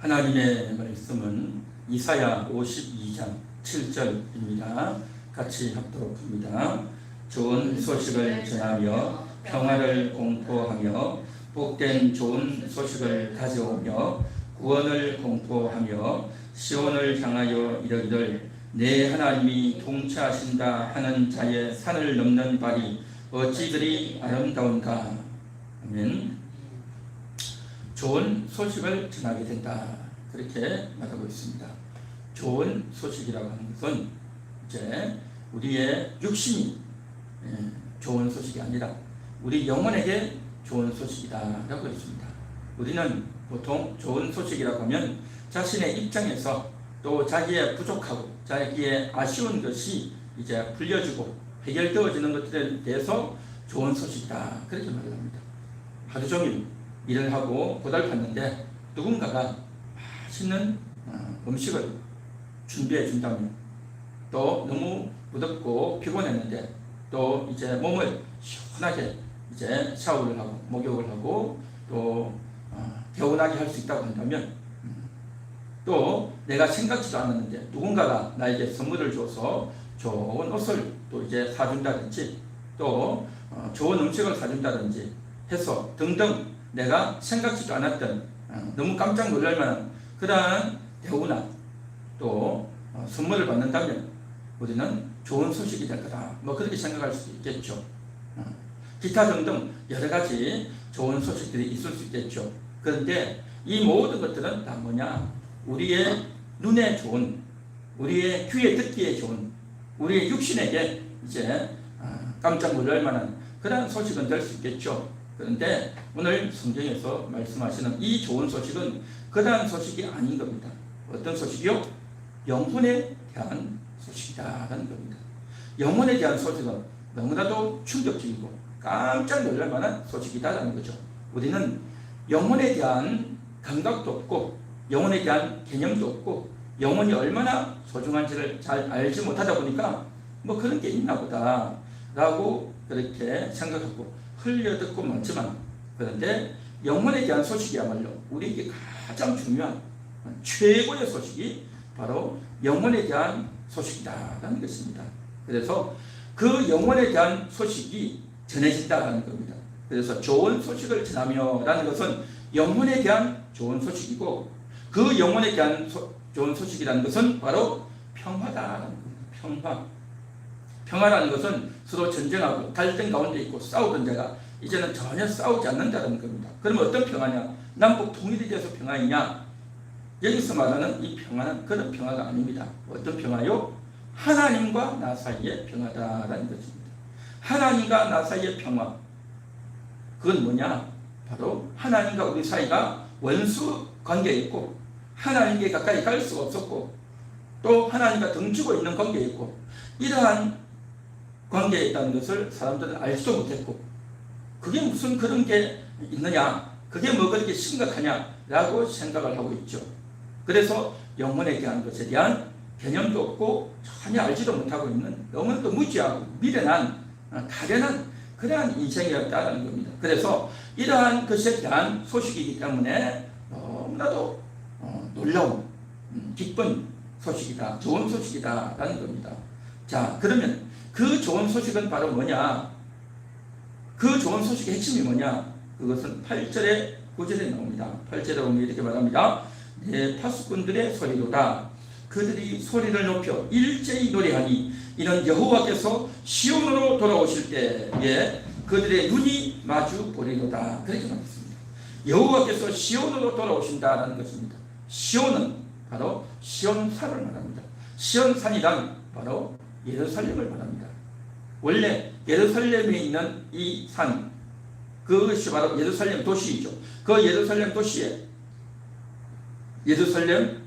하나님의 말씀은 이사야 52장 7절입니다. 같이 합독 합니다. 좋은 소식을 전하며 평화를 공포하며 복된 좋은 소식을 가져오며 구원을 공포하며 시온을 향하여 이르기를 내 하나님이 통치하신다 하는 자의 산을 넘는 발이 어찌 그리 아름다운가. 아멘. 좋은 소식을 전하게 된다, 그렇게 말하고 있습니다. 좋은 소식이라고 하는 것은 이제 우리의 육신이 좋은 소식이 아니라 우리 영혼에게 좋은 소식이다라고 했습니다. 우리는 보통 좋은 소식이라고 하면 자신의 입장에서 또 자기의 부족하고 자기의 아쉬운 것이 이제 풀려지고 해결되어지는 것들에 대해서 좋은 소식이다, 그렇게 말을 합니다. 하루 종일 일을 하고 고달팠는데 누군가가 맛있는 음식을 준비해 준다면, 또 너무 무덥고 피곤했는데 또 이제 몸을 시원하게 이제 샤워를 하고 목욕을 하고 또 개운하게 할 수 있다고 한다면, 또 내가 생각지도 않았는데 누군가가 나에게 선물을 줘서 좋은 옷을 또 이제 사준다든지 또 좋은 음식을 사준다든지 해서 등등 내가 생각지도 않았던 너무 깜짝 놀랄 만한 그러한 대우나 또 선물을 받는다면 우리는 좋은 소식이 될 거다, 뭐 그렇게 생각할 수 있겠죠. 기타 등등 여러 가지 좋은 소식들이 있을 수 있겠죠. 그런데 이 모든 것들은 다 뭐냐, 우리의 눈에 좋은, 우리의 귀에 듣기에 좋은, 우리의 육신에게 이제 깜짝 놀랄 만한 그러한 소식은 될 수 있겠죠. 그런데 오늘 성경에서 말씀하시는 이 좋은 소식은 그러한 소식이 아닌 겁니다. 어떤 소식이요? 영혼에 대한 소식이다라는 겁니다. 영혼에 대한 소식은 너무나도 충격적이고 깜짝 놀랄 만한 소식이다라는 거죠. 우리는 영혼에 대한 감각도 없고 영혼에 대한 개념도 없고 영혼이 얼마나 소중한지를 잘 알지 못하다 보니까 뭐 그런 게 있나 보다 라고 그렇게 생각하고 흘려듣고 많지만, 그런데 영혼에 대한 소식이야말로 우리에게 가장 중요한 최고의 소식이 바로 영혼에 대한 소식이다라는 것입니다. 그래서 그 영혼에 대한 소식이 전해진다라는 겁니다. 그래서 좋은 소식을 전하며 라는 것은 영혼에 대한 좋은 소식이고, 그 영혼에 대한 좋은 소식이라는 것은 바로 평화다라는 겁니다. 평화라는 것은 서로 전쟁하고 갈등 가운데 있고 싸우던 자가 이제는 전혀 싸우지 않는다는 겁니다. 그러면 어떤 평화냐? 남북 통일이 돼서 평화이냐? 여기서 말하는 이 평화는 그런 평화가 아닙니다. 어떤 평화요? 하나님과 나 사이의 평화다라는 것입니다. 하나님과 나 사이의 평화, 그건 뭐냐? 바로 하나님과 우리 사이가 원수 관계에 있고 하나님께 가까이 갈 수가 없었고 또 하나님과 등지고 있는 관계에 있고, 이러한 관계에 있다는 것을 사람들은 알지도 못했고, 그게 무슨 그런 게 있느냐, 그게 뭐 그렇게 심각하냐라고 생각을 하고 있죠. 그래서 영혼에 대한 것에 대한 개념도 없고 전혀 알지도 못하고 있는 너무나도 무지하고 미련한 가련한 그러한 인생이었다는 겁니다. 그래서 이러한 것에 대한 소식이기 때문에 너무나도 놀라운 기쁜 소식이다, 좋은 소식이다라는 겁니다. 자, 그러면 그 좋은 소식은 바로 뭐냐? 그 좋은 소식의 핵심이 뭐냐? 그것은 8절의 9절에 나옵니다. 8절에 보면 이렇게 말합니다. 내 파수꾼들의 소리로다. 그들이 소리를 높여 일제히 노래하니 이는 여호와께서 시온으로 돌아오실 때에 그들의 눈이 마주 보리로다. 그렇게 말했습니다. 여호와께서 시온으로 돌아오신다라는 것입니다. 시온은 바로 시온산을 말합니다. 시온산이란 바로 예루살렘을 말합니다. 원래 예루살렘에 있는 이 산, 그것이 바로 예루살렘 도시이죠. 그 예루살렘 도시에 예루살렘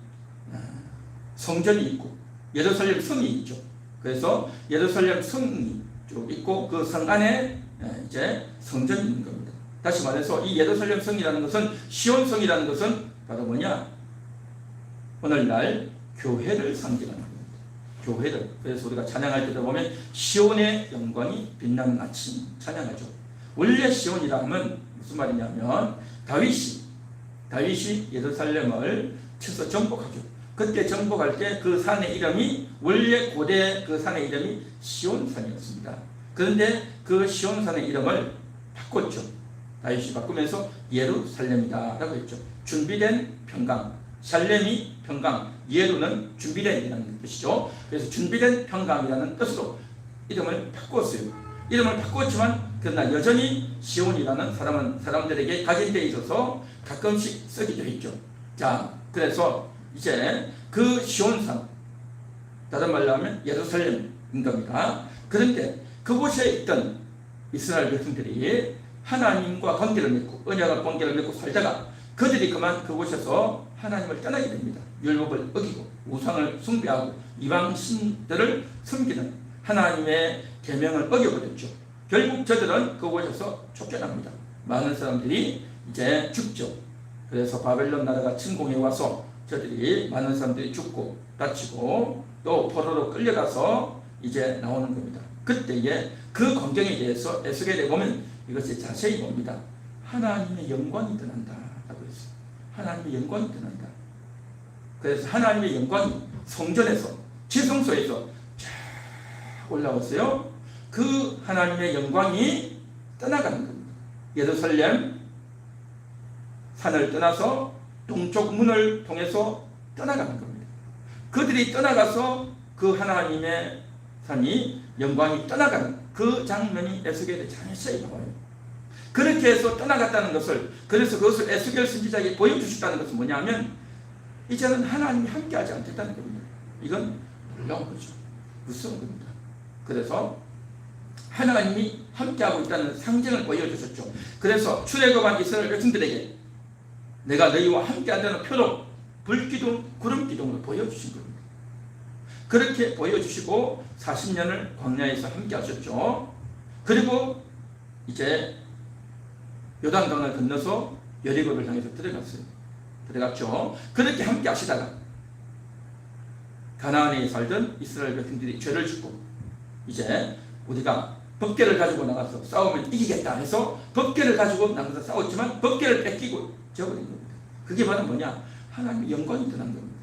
성전이 있고 예루살렘 성이 있죠. 그래서 예루살렘 성이 쭉 있고 그 성 안에 이제 성전이 있는 겁니다. 다시 말해서 이 예루살렘 성이라는 것은, 시온성이라는 것은 바로 뭐냐? 오늘날 교회를 상징하는 겁니다. 교회를. 그래서 우리가 찬양할 때도 보면 시온의 영광이 빛나는 아침 찬양하죠. 원래 시온이라 하면 무슨 말이냐면 다윗이 예루살렘을 쳐서 정복하죠. 그때 정복할 때 그 산의 이름이 원래 고대 그 산의 이름이 시온산이었습니다. 그런데 그 시온산의 이름을 바꿨죠. 다윗이 바꾸면서 예루살렘이다 라고 했죠. 준비된 평강, 살렘이 평강, 예루는 준비된이라는 뜻이죠. 그래서 준비된 평강이라는 뜻으로 이름을 바꿨어요. 이름을 바꿨지만 그러나 여전히 시온이라는 사람들에게 각인되어 있어서 가끔씩 쓰기도 했죠. 자, 그래서 이제 그 시온산, 다른 말로 하면 예루살렘인 겁니다. 그런데 그곳에 있던 이스라엘 백성들이 하나님과 관계를 맺고 언약과 관계를 맺고 살다가 그들이 그만 그곳에서 하나님을 떠나게 됩니다. 율법을 어기고 우상을 숭배하고 이방 신들을 섬기는 하나님의 계명을 어겨버렸죠. 결국 저들은 그곳에서 쫓겨납니다. 많은 사람들이 이제 죽죠. 그래서 바벨론 나라가 침공해 와서 저들이 많은 사람들이 죽고 다치고 또 포로로 끌려가서 이제 나오는 겁니다. 그때에 그 광경에 대해서 에스겔에 보면 이것이 자세히 봅니다. 하나님의 영광이 드난다 라고 했어요. 하나님의 영광이 드난다. 그래서 하나님의 영광이 성전에서 지성소에서 쫙 올라왔어요. 그 하나님의 영광이 떠나가는 겁니다. 예루살렘 산을 떠나서 동쪽 문을 통해서 떠나가는 겁니다. 그들이 떠나가서 그 하나님의 산이 영광이 떠나가는 그 장면이 에스겔에 자세히 나와요. 그렇게 해서 떠나갔다는 것을, 그래서 그것을 에스겔 선지자에게 보여주셨다는 것은 뭐냐면 이제는 하나님이 함께하지 않겠다는 겁니다. 이건 놀라운 거죠. 무서운 겁니다. 그래서 하나님이 함께하고 있다는 상징을 보여주셨죠. 그래서 출애굽한 이스라엘 백성들에게 내가 너희와 함께한다는 표로 불기둥, 구름기둥을 보여주신 겁니다. 그렇게 보여주시고 40년을 광야에서 함께하셨죠. 그리고 이제 요단강을 건너서 여리고를 향해서 들어갔죠. 그렇게 함께 하시다가 가나안에 살던 이스라엘 백성들이 죄를 짓고 이제 우리가 법궤를 가지고 나가서 싸우면 이기겠다 해서 법궤를 가지고 나가서 싸웠지만 법궤를 뺏기고 저버린 겁니다. 그게 바로 뭐냐? 하나님의 영광이 떠난 겁니다.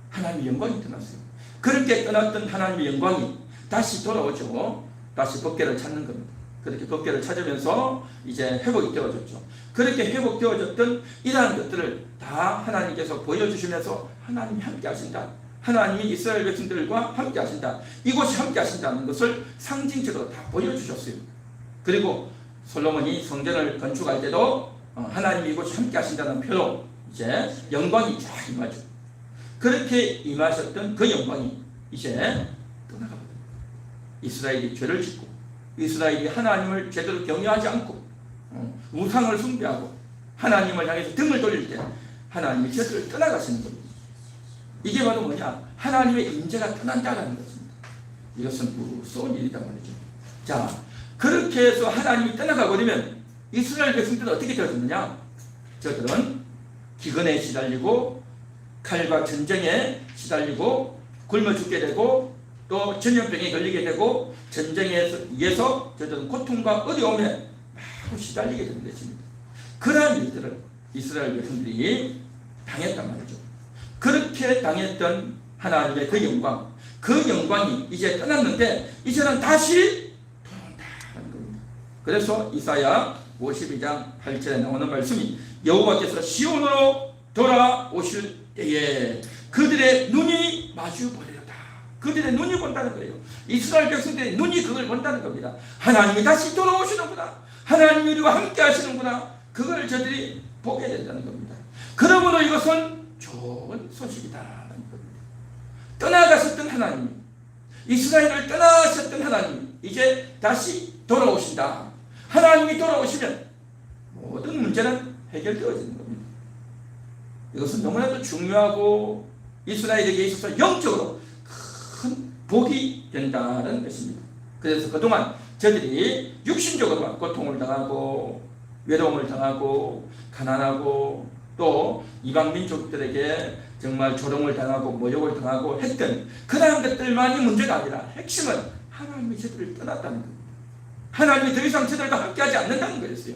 하나님의 영광이 떠났어요. 그렇게 떠났던 하나님의 영광이 다시 돌아오죠. 다시 법궤를 찾는 겁니다. 그렇게 법궤를 찾으면서 이제 회복이 되어졌죠. 그렇게 회복되어졌던 이러한 것들을 다 하나님께서 보여주시면서 하나님이 함께 하신다. 하나님이 이스라엘 백성들과 함께 하신다. 이곳이 함께 하신다는 것을 상징적으로 다 보여주셨어요. 그리고 솔로몬이 성전을 건축할 때도 하나님이 이곳이 함께 하신다는 표로 이제 영광이 쫙 임하죠. 그렇게 임하셨던 그 영광이 이제 떠나가거든요. 이스라엘이 죄를 짓고 이스라엘이 하나님을 제대로 경외하지 않고 우상을 숭배하고 하나님을 향해서 등을 돌릴 때 하나님이 저들을 떠나가시는 겁니다. 이게 바로 뭐냐? 하나님의 임재가 떠난다는 것입니다. 이것은 무서운 일이다 말이죠. 자, 그렇게 해서 하나님이 떠나가 버리면 이스라엘 백성들은 어떻게 되어졌느냐? 저들은 기근에 시달리고 칼과 전쟁에 시달리고 굶어 죽게 되고 또 전염병에 걸리게 되고 전쟁에 의해서 저들은 고통과 어려움에 마구 시달리게 되는 것입니다. 그러한 일들을 이스라엘 백성들이 당했단 말이죠. 그렇게 당했던 하나님의 그 영광이 이제 떠났는데 이제는 다시 돌아온다는 겁니다. 그래서 이사야 52장 8절에 나오는 말씀이 여호와께서 시온으로 돌아오실 때에 그들의 눈이 마주 보리로다. 그들의 눈이 본다는 거예요. 이스라엘 백성들의 눈이 그걸 본다는 겁니다. 하나님이 다시 돌아오시는구나. 하나님이 우리와 함께 하시는구나. 그걸 저들이 보게 된다는 겁니다. 그러므로 이것은 좋은 소식이다라는 겁니다. 떠나가셨던 하나님, 이스라엘을 떠나셨던 하나님, 이제 다시 돌아오신다. 하나님이 돌아오시면 모든 문제는 해결되어지는 겁니다. 이것은 너무나도 중요하고 이스라엘에게 있어서 영적으로 큰 복이 된다는 것입니다. 그래서 그동안 저들이 육신적으로 고통을 당하고 외로움을 당하고 가난하고 또 이방 민족들에게 정말 조롱을 당하고 모욕을 당하고 했던 그러한 것들만이 문제가 아니라 핵심은 하나님이 저들을 떠났다는 겁니다. 하나님이 더 이상 저들과 함께하지 않는다는 거였어요.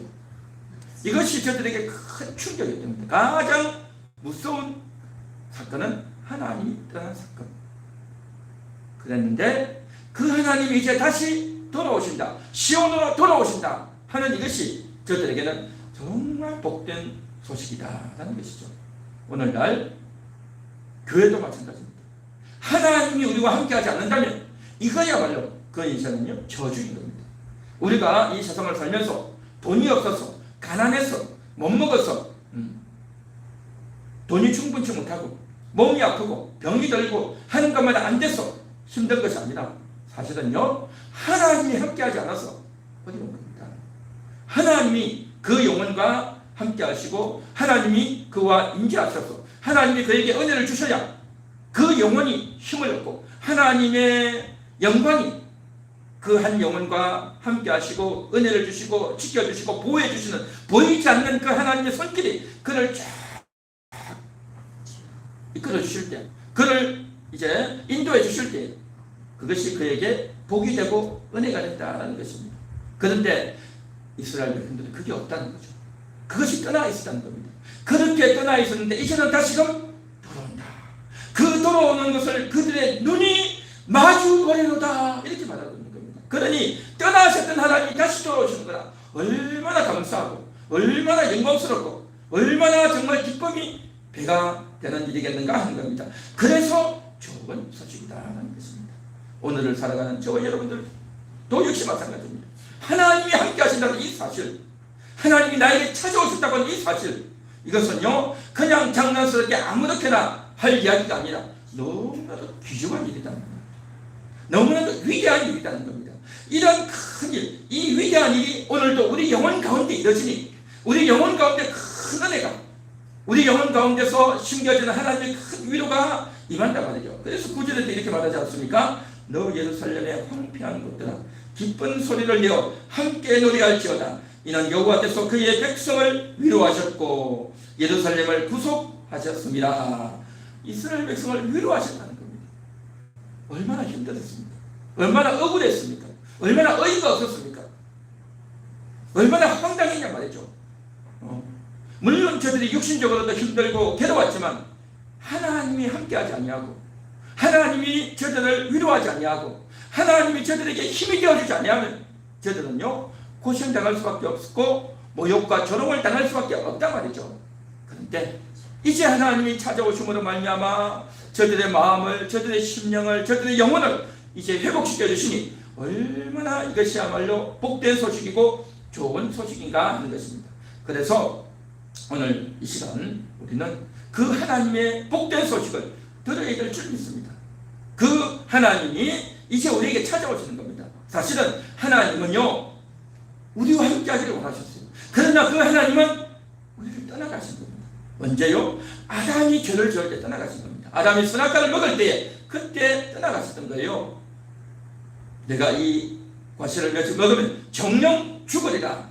이것이 저들에게 큰 충격이었던 겁니다. 가장 무서운 사건은 하나님이 떠난 사건. 그랬는데 그 하나님이 이제 다시 돌아오신다, 시온으로 돌아오신다 하는 이것이 저들에게는 정말 복된 소식이다라는 것이죠. 오늘날 교회도 마찬가지입니다. 하나님이 우리와 함께하지 않는다면 이거야말로 그 인생은요 저주인 겁니다. 우리가 이 세상을 살면서 돈이 없어서, 가난해서, 못 먹어서, 돈이 충분치 못하고 몸이 아프고 병이 들고 하는 것마다 안 돼서 힘든 것이 아니라 사실은요 하나님이 함께하지 않아서 어려운 겁니다. 하나님이 그 영혼과 함께 하시고 하나님이 그와 임재하셔서 하나님이 그에게 은혜를 주셔야 그 영혼이 힘을 얻고 하나님의 영광이 그 한 영혼과 함께 하시고 은혜를 주시고 지켜주시고 보호해 주시는, 보이지 않는 그 하나님의 손길이 그를 쫙 이끌어 주실 때, 그를 이제 인도해 주실 때 그것이 그에게 복이 되고 은혜가 된다는 것입니다. 그런데 이스라엘 백성들은 그게 없다는 거죠. 그것이 떠나 있었다는 겁니다. 그렇게 떠나 있었는데 이제는 다시금 돌아온다. 그 돌아오는 것을 그들의 눈이 마주 보리로다 이렇게 받아들이는 겁니다. 그러니 떠나셨던 하나님이 다시 돌아오시는 거라 얼마나 감사하고 얼마나 영광스럽고 얼마나 정말 기쁨이 배가 되는 일이겠는가 하는 겁니다. 그래서 좋은 소식이다라는 것입니다. 오늘을 살아가는 저와 여러분들도 역시 마찬가지입니다. 하나님이 함께 하신다는 이 사실, 하나님이 나에게 찾아오셨다고 하는 이 사실, 이것은요 그냥 장난스럽게 아무렇게나 할 이야기가 아니라 너무나도 귀중한 일이라는 겁니다. 너무나도 위대한 일이라는 겁니다. 이런 큰 일, 이 위대한 일이 오늘도 우리 영혼 가운데 이루어지니 우리 영혼 가운데 큰 은혜가, 우리 영혼 가운데서 심겨지는 하나님의 큰 위로가 임한다 말이죠. 그래서 구절에 이렇게 말하지 않습니까? 너 예루살렘의 황폐한 곳들아 기쁜 소리를 내어 함께 노래할지어다. 이는 여호와께서 그의 백성을 위로하셨고 예루살렘을 구속하셨습니다. 이스라엘 백성을 위로하셨다는 겁니다. 얼마나 힘들었습니까? 얼마나 억울했습니까? 얼마나 어이가 없었습니까? 얼마나 황당했냐 말이죠. 물론 저들이 육신적으로도 힘들고 괴로웠지만 하나님이 함께하지 아니하고 하나님이 저들을 위로하지 아니하고 하나님이 저들에게 힘이 되어주지 아니하면 저들은요 고생당할 수밖에 없고 모욕과 조롱을 당할 수밖에 없단 말이죠. 그런데 이제 하나님이 찾아오심으로 말미암아 저들의 마음을, 저들의 심령을, 저들의 영혼을 이제 회복시켜 주시니 얼마나 이것이야말로 복된 소식이고 좋은 소식인가 하는 것입니다. 그래서 오늘 이 시간 우리는 그 하나님의 복된 소식을 들어야 될 줄 믿습니다. 그 하나님이 이제 우리에게 찾아오시는 겁니다. 사실은 하나님은요 우리와 함께 하기를 원하셨어요. 그러나 그 하나님은 우리를 떠나가신 겁니다. 언제요? 아담이 죄를 지을 때 떠나가신 겁니다. 아담이 선악과를 먹을 때에 그때 떠나가셨던 거예요. 내가 이 과실을 며칠 먹으면 정령 죽으리라.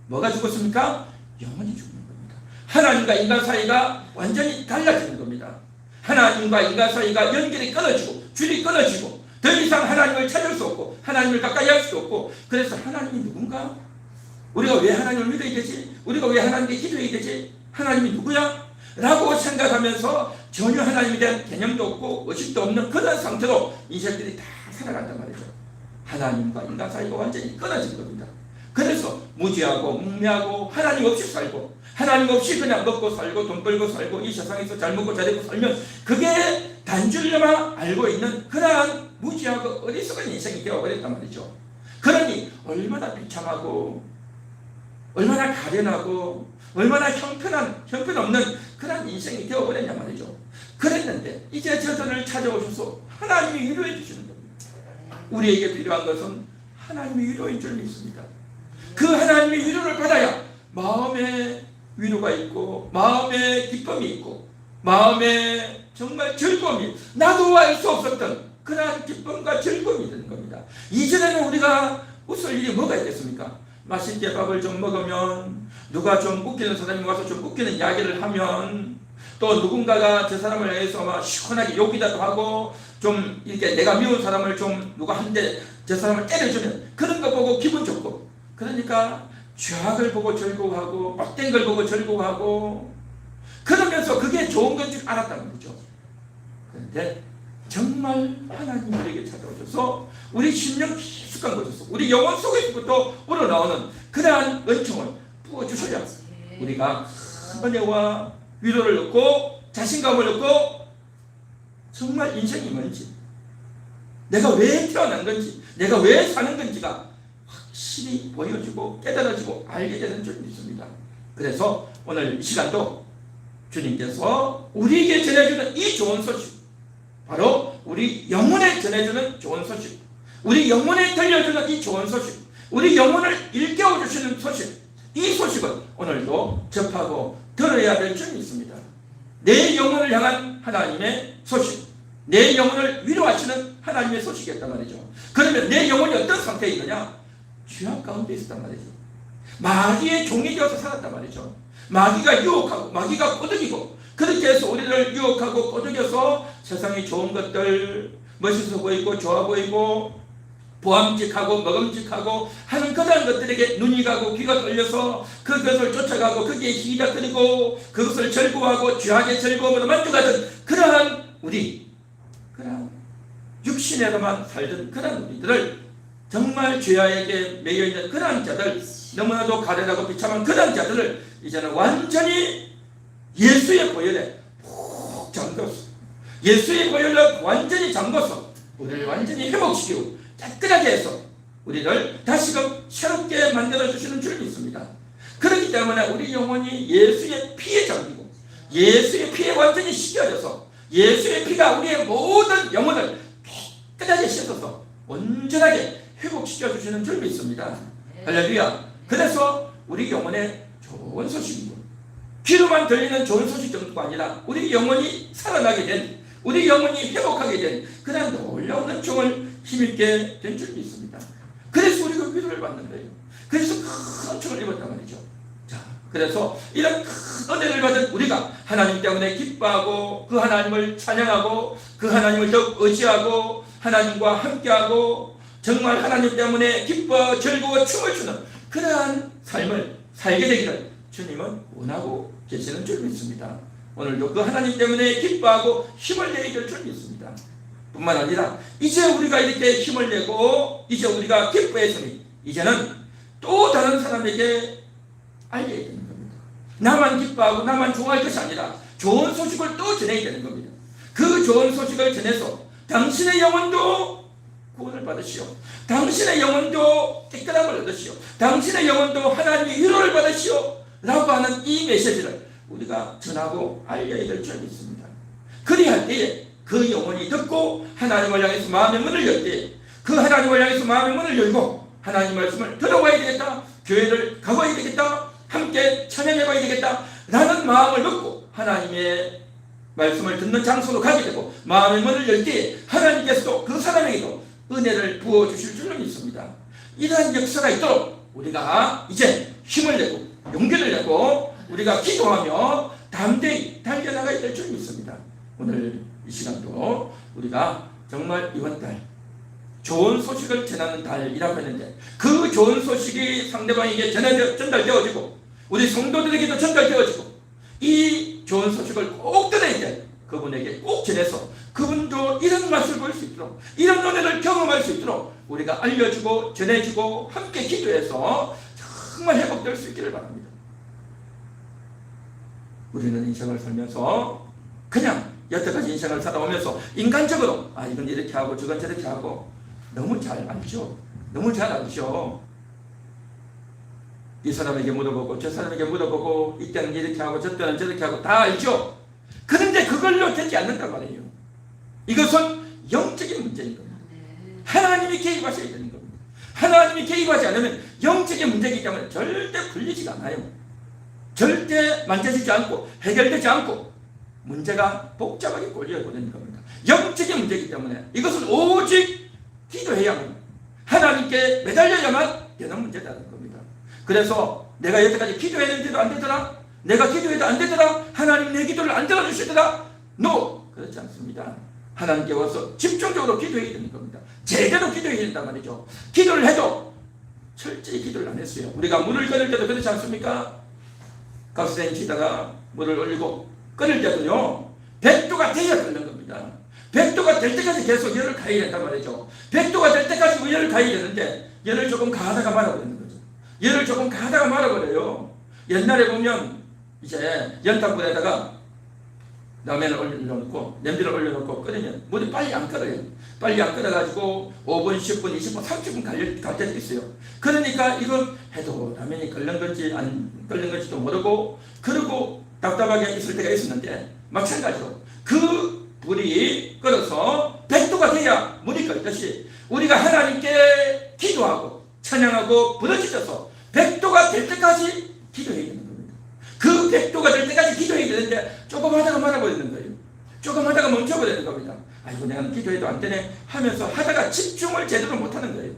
뭐가 죽었습니까? 영원히 죽는 겁니다. 하나님과 인간 사이가 완전히 달라지는 겁니다. 하나님과 인간 사이가 연결이 끊어지고 줄이 끊어지고 더 이상 하나님을 찾을 수 없고 하나님을 가까이 할 수 없고, 그래서 하나님이 누군가? 우리가 왜 하나님을 믿어야 되지? 우리가 왜 하나님께 기도해야 되지? 하나님이 누구야? 라고 생각하면서 전혀 하나님에 대한 개념도 없고 의식도 없는 그런 상태로 인생들이 다 살아간단 말이죠. 하나님과 인간 사이가 완전히 끊어진 겁니다. 그래서 무지하고 묵매하고 하나님 없이 살고 하나님 없이 그냥 먹고 살고 돈 벌고 살고 이 세상에서 잘 먹고 잘 입고 살면 그게 단줄로만 알고 있는 그러한 무지하고 어리석은 인생이 되어버렸단 말이죠. 그러니 얼마나 비참하고 얼마나 가련하고 얼마나 형편없는 그런 인생이 되어버렸냐 말이죠. 그랬는데 이제 저들을 찾아오셔서 하나님이 위로해 주시는 겁니다. 우리에게 필요한 것은 하나님의 위로인 줄 믿습니다. 그 하나님의 위로를 받아야 마음에 위로가 있고 마음에 기쁨이 있고 마음에 정말 즐거움이, 나도 알 수 없었던 그러한 기쁨과 즐거움이 되는 겁니다. 이전에는 우리가 웃을 일이 뭐가 있겠습니까? 맛있게 밥을 좀 먹으면, 누가 좀 웃기는 사람이 와서 좀 웃기는 이야기를 하면, 또 누군가가 저 사람을 위해서 막 시원하게 욕이라도 하고 좀 이렇게 내가 미운 사람을 좀 누가 한 대 저 사람을 때려주면 그런 거 보고 기분 좋고, 그러니까 죄악을 보고 즐거워하고 막된 걸 보고 즐거워하고, 그러면서 그게 좋은 건 줄 알았단 말이죠. 그런데 정말 하나님 우리에게 찾아오셔서 우리 심령 깊숙한 곳에서 우리 영혼 속에서부터 우러나오는 그러한 은총을 부어주셔야 우리가 큰 은혜와 위로를 얻고 자신감을 얻고 정말 인생이 뭔지, 내가 왜 태어난 건지, 내가 왜 사는 건지가 확실히 보여지고 깨달아지고 알게 되는 줄 믿습니다. 그래서 오늘 이 시간도 주님께서 우리에게 전해주는 이 좋은 소식, 바로 우리 영혼에 전해주는 좋은 소식, 우리 영혼에 들려주는 이 좋은 소식, 우리 영혼을 일깨워주시는 소식, 이 소식은 오늘도 접하고 들어야 될 줄 믿습니다. 내 영혼을 향한 하나님의 소식, 내 영혼을 위로하시는 하나님의 소식이었단 말이죠. 그러면 내 영혼이 어떤 상태에 있느냐? 죄악 가운데 있었단 말이죠. 마귀의 종이 되어서 살았단 말이죠. 마귀가 유혹하고 마귀가 꼬드기고 그렇게 해서 우리를 유혹하고 꼬드겨서 세상의 좋은 것들, 멋있어 보이고 좋아 보이고 보암직하고 먹음직하고 하는 그러한 것들에게 눈이 가고 귀가 떨려서 그것을 쫓아가고 거기에 희닥거리고 그것을 절구하고 죄악의 즐거움으로 만족하던 그러한 우리, 그러한 육신에서만 살던 그러한 우리들을 정말 죄악에게 매여있는 그러한 자들, 너무나도 가련하고 비참한 그러한 자들을 이제는 완전히 예수의 보혈에 푹 잠궈서, 예수의 보혈로 완전히 잠궈서 우리를 완전히 회복시키고 깨끗하게 해서 우리를 다시금 새롭게 만들어주시는 줄 믿습니다. 그렇기 때문에 우리 영혼이 예수의 피에 잠기고 예수의 피에 완전히 씻겨져서 예수의 피가 우리의 모든 영혼을 깨끗하게 씻어서 온전하게 회복시켜주시는 줄 믿습니다. 할렐루야. 그래서 우리 영혼에 좋은 소식이고 귀로만 들리는 좋은 소식 정도가 아니라 우리 영혼이 살아나게 된, 우리 영혼이 회복하게 된 그런 놀라운 은총을 힘있게 된 줄 믿습니다. 그래서 우리가 위로를 받는 거예요. 그래서 큰 은총을 입었단 말이죠. 자, 그래서 이런 큰 은혜를 받은 우리가 하나님 때문에 기뻐하고 그 하나님을 찬양하고 그 하나님을 더욱 의지하고 하나님과 함께하고 정말 하나님 때문에 기뻐 즐거워 춤을 추는 그러한 삶을 살게 되기를 주님은 원하고 계시는 줄 믿습니다. 오늘도 그 하나님 때문에 기뻐하고 힘을 내야 될 줄 믿습니다. 뿐만 아니라 이제 우리가 이렇게 힘을 내고 이제 우리가 기뻐했으니 이제는 또 다른 사람에게 알려야 되는 겁니다. 나만 기뻐하고 나만 좋아할 것이 아니라 좋은 소식을 또 전해야 되는 겁니다. 그 좋은 소식을 전해서 당신의 영혼도 구원을 받으시오, 당신의 영혼도 깨끗함을 얻으시오, 당신의 영혼도 하나님의 위로를 받으시오 라고 하는 이 메시지를 우리가 전하고 알려야 될 줄 믿습니다. 그리할 때에 그 영혼이 듣고 하나님을 향해서 마음의 문을 열 때 그 하나님을 향해서 마음의 문을 열고 하나님 말씀을 들어봐야 되겠다, 교회를 가봐야 되겠다, 함께 찬양해봐야 되겠다 라는 마음을 먹고 하나님의 말씀을 듣는 장소로 가게 되고 마음의 문을 열 때 하나님께서도 그 사람에게도 은혜를 부어주실 줄로 믿습니다. 이러한 역사가 있도록 우리가 이제 힘을 내고 용기를 내고 우리가 기도하며 담대히 달려나가야 될 줄 믿습니다. 오늘 이 시간도 우리가 정말 이번 달 좋은 소식을 전하는 달이라고 했는데 그 좋은 소식이 상대방에게 전달되어지고 우리 성도들에게도 전달되어지고 이 좋은 소식을 꼭 들어야 돼. 그분에게 꼭 전해서 그분도 이런 맛을 볼 수 있도록 이런 은혜를 경험할 수 있도록 우리가 알려주고 전해주고 함께 기도해서 정말 회복될 수 있기를 바랍니다. 우리는 인생을 살면서 그냥 여태까지 인생을 살아오면서 인간적으로 이건 이렇게 하고 저건 저렇게 하고 너무 잘 알죠. 너무 잘 알죠. 이 사람에게 물어보고 저 사람에게 물어보고 이때는 이렇게 하고 저 때는 저렇게 하고 다 알죠. 그런데 그걸로 되지 않는단 말이에요. 이것은 영적인 문제인 겁니다. 하나님이 개입하셔야 되는 겁니다. 하나님이 개입하지 않으면 영적인 문제이기 때문에 절대 풀리지가 않아요. 절대 만져지지 않고 해결되지 않고 문제가 복잡하게 꼴려버리는 겁니다. 영적인 문제이기 때문에 이것은 오직 기도해야만 하나님께 매달려야만 되는 문제라는 겁니다. 그래서 내가 여태까지 기도했는데도 안 되더라, 내가 기도해도 안 되더라, 하나님 내 기도를 안 들어주시더라. No! 그렇지 않습니다. 하나님께 와서 집중적으로 기도해야 되는 겁니다. 제대로 기도해야 된단 말이죠. 기도를 해도 철저히 기도를 안 했어요. 우리가 물을 거둘 때도 그렇지 않습니까? 가스레인지에다가 물을 올리고 끓을 때도요 100도가 돼야 끓는 겁니다. 100도가 될 때까지 계속 열을 가해야 된단 말이죠. 100도가 될 때까지 열을 가해야 되는데 열을 조금 가하다가 말아버리는 거죠. 열을 조금 가하다가 말아버려요. 옛날에 보면 이제 연탄불에다가 라면을 올려놓고 냄비를 올려놓고 끓이면 물이 빨리 안 끓어요. 빨리 안 끓어가지고 5분, 10분, 20분, 30분 갈 때도 있어요. 그러니까 이걸 해도 라면이 끓는 건지 안 끓는 건지도 모르고 그러고 답답하게 있을 때가 있었는데 마찬가지로 그 불이 끓어서 100도가 돼야 물이 끓듯이 우리가 하나님께 기도하고 찬양하고 부르짖어서 100도가 될 때까지 기도해야 되는 겁니다. 그 100도가 될 때까지 기도해야 되는데 조금 하다가 말아버리는 거예요. 조금 하다가 멈춰버리는 겁니다. 아이고 내가 기도해도 안 되네 하면서 하다가 집중을 제대로 못하는 거예요.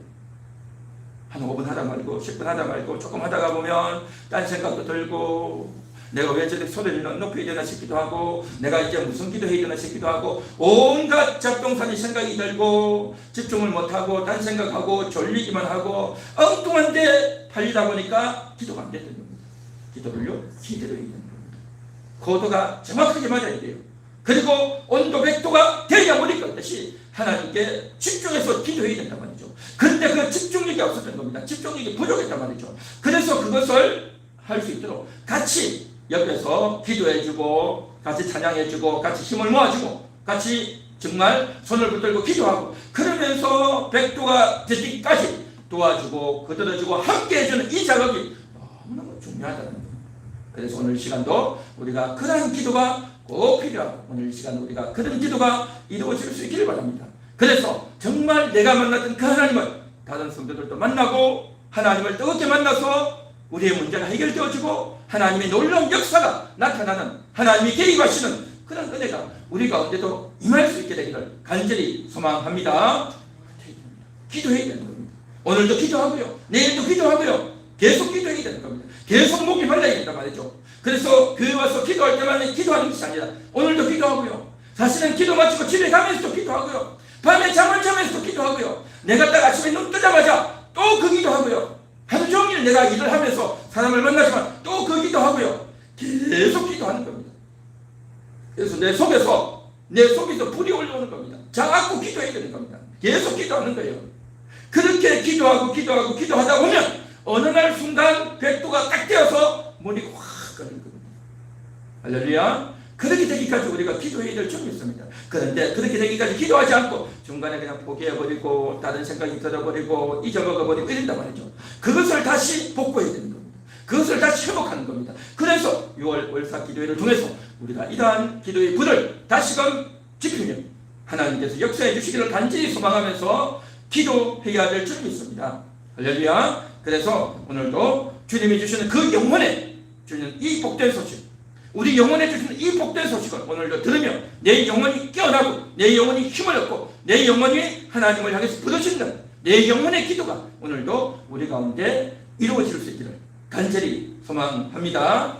한 5분 하다 말고 10분 하다 말고 조금 하다가 보면 딴 생각도 들고 내가 왜 저렇게 소리를 높여야 되나 싶기도 하고 내가 이제 무슨 기도해야 되나 싶기도 하고 온갖 잡동사니 생각이 들고 집중을 못하고 딴 생각하고 졸리기만 하고 엉뚱한데 팔리다 보니까 기도가 안 되는 겁니다. 기도를요 기대로 해야 되는 겁니다. 고도가 정확하게 맞아야 돼요. 그리고 온도 100도가 돼야 물이 끓듯이 하나님께 집중해서 기도해야 된단 말이죠. 그런데 그 집중력이 없었던 겁니다. 집중력이 부족했단 말이죠. 그래서 그것을 할 수 있도록 같이 옆에서 기도해주고 같이 찬양해주고 같이 힘을 모아주고 같이 정말 손을 붙들고 기도하고 그러면서 100도가 되기까지 도와주고 거들어주고 함께 해주는 이 작업이 너무너무 중요하다는 거예요. 그래서 오늘 시간도 우리가 그런 기도가 꼭 필요하고 오늘 시간 우리가 그런 기도가 이루어질 수 있기를 바랍니다. 그래서 정말 내가 만났던 그 하나님을 다른 성도들도 만나고 하나님을 뜨겁게 만나서 우리의 문제가 해결되어지고 하나님의 놀라운 역사가 나타나는 하나님이 개입하시는 그런 은혜가 우리 가운데도 임할 수 있게 되기를 간절히 소망합니다. 기도해야 되는 겁니다. 오늘도 기도하고요. 내일도 기도하고요. 계속 기도해야 되는 겁니다. 계속 목이 말라야 된단 말이죠. 그래서 교회 와서 기도할 때만 기도하는 것이 아니라 오늘도 기도하고요. 사실은 기도 마치고 집에 가면서도 기도하고요. 밤에 잠을 자면서도 기도하고요. 내가 딱 아침에 눈 뜨자마자 또 그 기도하고요. 하루 종일 내가 일을 하면서 사람을 만나지만 또 그 기도하고요. 계속 기도하는 겁니다. 그래서 내 속에서 불이 올라오는 겁니다. 자꾸 기도해야 되는 겁니다. 계속 기도하는 거예요. 그렇게 기도하다 보면 어느 날 순간 100도가 딱 되어서 문이 확 끓는 겁니다. 할렐루야. 그렇게 되기까지 우리가 기도해야 될 점이 있습니다. 그런데 그렇게 되기까지 기도하지 않고 중간에 그냥 포기해버리고 다른 생각이 들어버리고 잊어먹어버리고 이런단 말이죠. 그것을 다시 복구해야 되는 겁니다. 그것을 다시 회복하는 겁니다. 그래서 6월 월사 기도회를 통해서 우리가 이러한 기도의 불을 다시금 지피며 하나님께서 역사해 주시기를 간절히 소망하면서 기도해야 될 점이 있습니다. 할렐루야. 그래서 오늘도 주님이 주시는 그 영혼에 주는 이 복된 소식, 우리 영혼에 주시는 이 복된 소식을 오늘도 들으며 내 영혼이 깨어나고 내 영혼이 힘을 얻고 내 영혼이 하나님을 향해서 부르짖는 내 영혼의 기도가 오늘도 우리 가운데 이루어질 수 있기를 간절히 소망합니다.